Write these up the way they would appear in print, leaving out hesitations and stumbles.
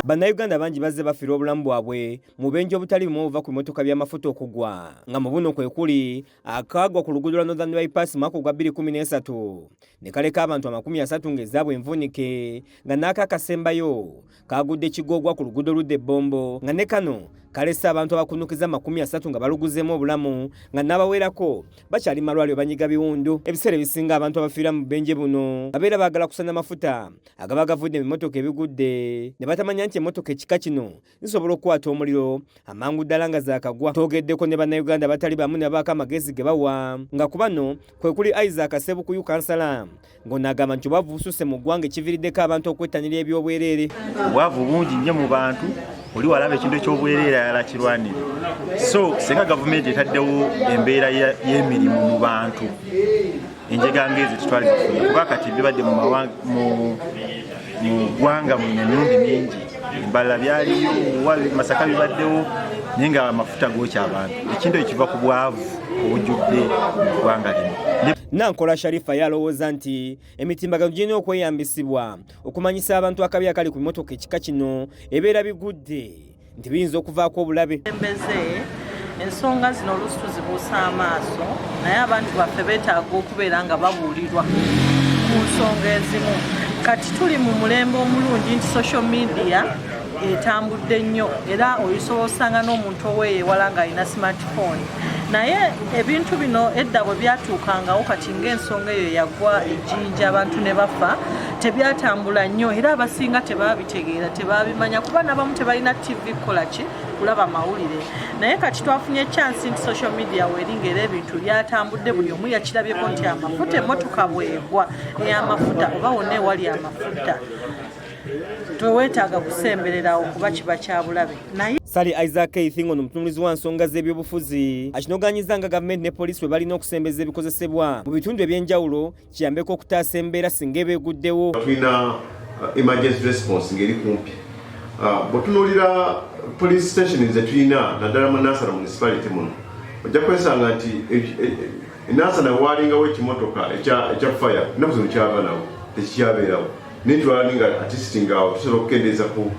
Bannayuganda bangi bazze bafiira obulamu bwabwe mu benje obutali bumu obuva ku bimotoka by'amafuta okugwa nga mu buno kwe kuli akaagwa ku luguudo lwa Northern Bypass mwaka gwa 2013 ne kaleka abantu 30 ng'ezaabwe envunike nga n'akaakasembayo kaagudde ekigoogwa ku luguudo ludde Bombo nga ne kano kalese abantu abakunukiza 30 nga baluguzeemu obulamu nga n'abawerako bakyali malwaliro banyiga biwundu. Ebiseera ebisinga abantu abafiira mu benje buno abeera baagala kusana mafuta agaba gavudde emmotoka ebigudde ne batamanya nti emmotoka ekika kino zisobola okukwata omuliro amangu ddala nga zaakagwa. Twogeddeko ne bannayuganda batali bamu ne baako amagezi ge bawa nga ku bano kwe kuli Isaac Sebukuyu kansala ng'onagamba nti obwavu bususse mu ggwanga ekiviiriddeko abantu okwettanira ebyobwereere. Obwavu bungi nnyo mu bantu oli walaba ekintu ekyobwereere ayala kirwanire. So senga gavumenti etaddewo embeera y'emirimu mu bantu enjega ngezi tutwali zifunye kuba kati bibadde mu ggwanga mu emirundi mingi embala byaliyo Masaka bibaddewo naye nga amafuta gookya abantu ekintu ekiva ku bwavu obujjudde mu ggwanga lino. Nankola Sharifa yalowooza nti emitimbagano girina okweyambisibwa okumanyisa abantu akabi akali ku bimotoka ekika kino ebeera bigudde nti biyinza okuvaako obulabe. Ensonga zino oluusi tuzibuusa amaaso naye abantu baffe beetaaga okubeera nga babuulirwa ku nsonga ezimu. Kati tuli mu mulembe omulungi nti social media etambudde nnyo era oyisobola osanga n'omuntu oweeyewala ng'alina smartphone. Naye ebintu bino edda bwe byatuukangawo kati ng'ensonga eyo yagwa ejjinja abantu ne bafa tebyatambula nnyo era abasinga tebaabitegeera tebaabimanya kuba n'abamu tebalina TV kukola ki kulaba mawulire. Naye kati twafunye chance nti social media weringera ebintu byatambudde buli omu yakirabyeko nti amafuta emmotoka bwegwa ey'amafuta oba wonna ewali amafuta teweetaaga kusemberera okuba kiba kya bulabe. Naye Sali Isaac Ethingo n'omutunulizi wa nsonga z'ebyobufuzi akinoganyiza nga gavumenti ne poliisi bwe balina okusembeza ebikozesebwa mu bitundu eby'enjawulo kiyambeko okutaasa embeera singa eba eguddewo. Tulina emergency response ngeri kumpi. Bw'otunuulira police station ze tulina naddala mu Nansana municipality muno ojja kwesanga nti Nansana waalingawo ekimotoka ekya fire ennaku zino kyava nawo tekikyabeerawo naye twalinga artisti ngaawo tusobola okukendeeza ku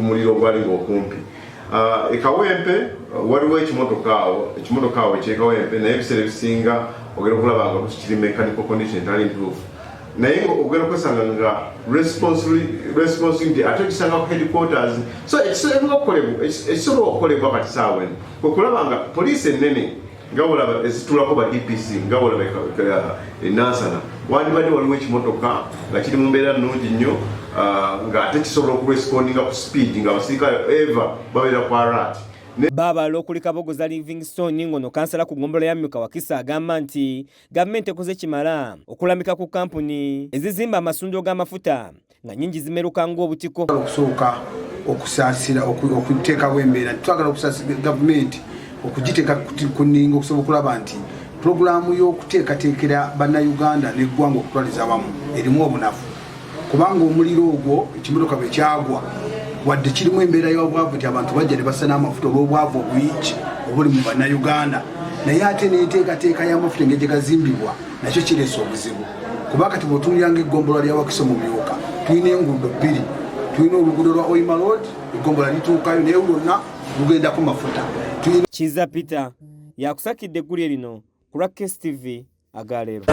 muliro ogwalinga okumpi. Ekawempe waliwo ekimotoka awo ekyekawempe naye ebiseera ebisinga ogenda okulaba nga kiri mechanical condition etali improve naye ogenda okwesanga nga responsibility ate okisanga ku headquarters. So ekisobola okukolebwa kati saawa eno kwekulaba nga poliisi ennene nga olaba ezitulako ba DPC nga olaba Nansana wandibadde waliwo ekimotoka nga kiri mu mbeera nnungi nnyo nga ate kisobola okuresipondinga ku speed nga abasirikale eva babeera ku alert. Baabalo okuli Kabogoza Livingstone ngono kansala ku ggombolola ya Myuka Wakisa agamba nti gavumenti ekoze kimala okulambika ku kampuni ezizimba amasundiro g'amafuta nga nnyingi zimeruka ng'obutiko. Okusooka okusaasira okuteekawo embeera twagala okusaasira gavumenti okugiteeka ku nninga okusobola okulaba nti pulogulaamu y'okuteekateekera bannayuganda n'eggwanga okutwaliza awamu erimu obunafu kubanga omuliro ogwo ekimotoka bwe kyagwa wadde kirimu embeera y'obwavu nti abantu bajja ne basana amafuta olw'obwavu obuyingi obuli mu bannayuganda naye ate n'enteekateeka y'amafuta engeri gye gazimbibwa nakyo kireesa obuzibu kuba kati bw'otunulira ng'eggombolola lya Wakiso mu Myuka tulina enguudo bbiri, tulina oluguudo lwa Oyima Road eggombola lituukayo naye lwonna lugendako mafuta. Kiza Peter yakusakidde eggulire lino ku lwa KSTV agaleero.